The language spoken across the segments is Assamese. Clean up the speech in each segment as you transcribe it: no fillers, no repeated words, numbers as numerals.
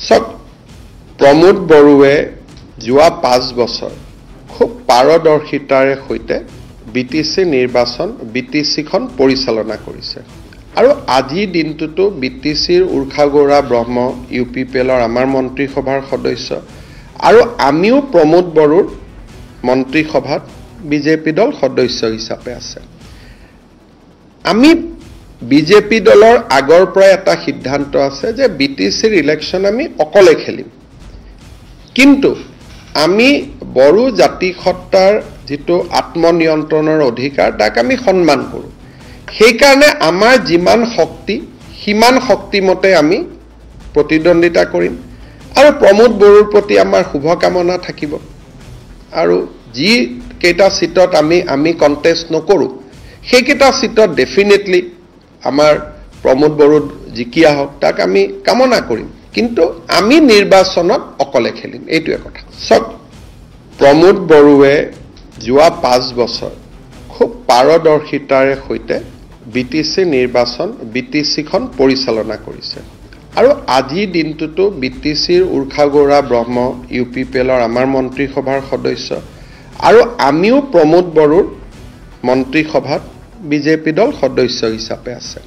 চক প্ৰমোদ বড়ুৱে যোৱা 5 বছৰ খুব পাৰদৰ্শিতাৰে সৈতে বিটিসি নিৰ্বাচন বিটিসিখন পৰিচালনা কৰিছে আৰু আজি দিনটোতো বিটিসিৰ উৰ্খাগৌৰা ব্ৰহ্ম ইউপিপিএলৰ আমাৰ মন্ত্ৰীসভাৰ সদস্য আৰু আমিও প্ৰমোদ বড়ুৰ মন্ত্ৰীসভাত বিজেপি দল সদস্য হিচাপে আছে আমি বিজেপি দলৰ আগৰ পৰা এটা সিদ্ধান্ত আছে যে বিটিসিৰ ইলেকশন আমি অকলে খেলিম কিন্তু আমি বড়ো জাতি সত্তাৰ যেটো আত্মনিয়ন্ত্ৰণৰ অধিকাৰ তাক আমি সন্মান কৰো সেই কাৰণে আমাৰ যিমান শক্তি হিমান শক্তিমতে আমি প্ৰতিদ্বন্দিতা কৰিম আৰু প্ৰমোদ বড়োৰ প্ৰতি আমাৰ শুভকামনা থাকিব আৰু যি কেইটা সিটত আমি কন্টেস্ট নকৰো সেই কেইটা সিটত ডেফিনেটলি আমাৰ প্ৰমোদ বড়ো জিকিয়া হওক তাক আমি কামনা কৰিম কিন্তু আমি নিৰ্বাচনত অকলে খেলিম এইটোৱে কথা সক প্ৰমোদ বড়ুৱে যোৱা 5 বছৰ খুব পাৰদৰ্শিতাৰে সৈতে বিটিসি নিৰ্বাচন বিটিসিখন পৰিচালনা কৰিছে আৰু আজি দিনটোতো বিটিসিৰ উৰ্খাগৌৰা ব্ৰহ্ম ইউপিপিএলৰ আমাৰ মন্ত্ৰীসভাৰ সদস্য আৰু আমিও প্ৰমোদ বড়োৰ মন্ত্ৰীসভাত বিজেপি দল সদস্য হিচাপে আছে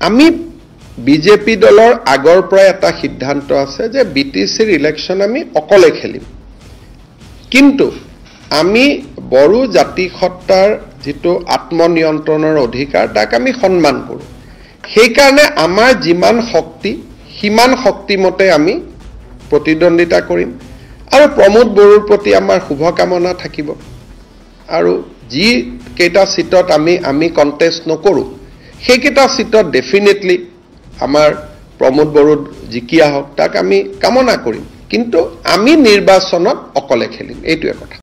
আমি বিজেপি দলৰ আগৰ পৰা এটা সিদ্ধান্ত আছে যে বিটিসিৰ ইলেকশন আমি অকলে খেলিম কিন্তু আমি বড়ো জাতি সত্তাৰ যেটো আত্মনিয়ন্ত্ৰণৰ অধিকাৰ তাক আমি সন্মান কৰো সেই কাৰণে আমাৰ যিমান শক্তি হিমান শক্তিমতে আমি প্ৰতিদ্বন্দিতা কৰিম আৰু প্ৰমোদ বড়োৰ প্ৰতি আমাৰ শুভকামনা থাকিব আৰু যি কেইটা সিটত আমি কন্টেস্ট নকৰো সেই কেইটা সিটত ডেফিনেটলি আমাৰ প্ৰমোদ বড়ো জিকিয়া হওক তাক আমি কামনা কৰিম কিন্তু আমি নিৰ্বাচনত অকলে খেলিম এইটোৱে কথা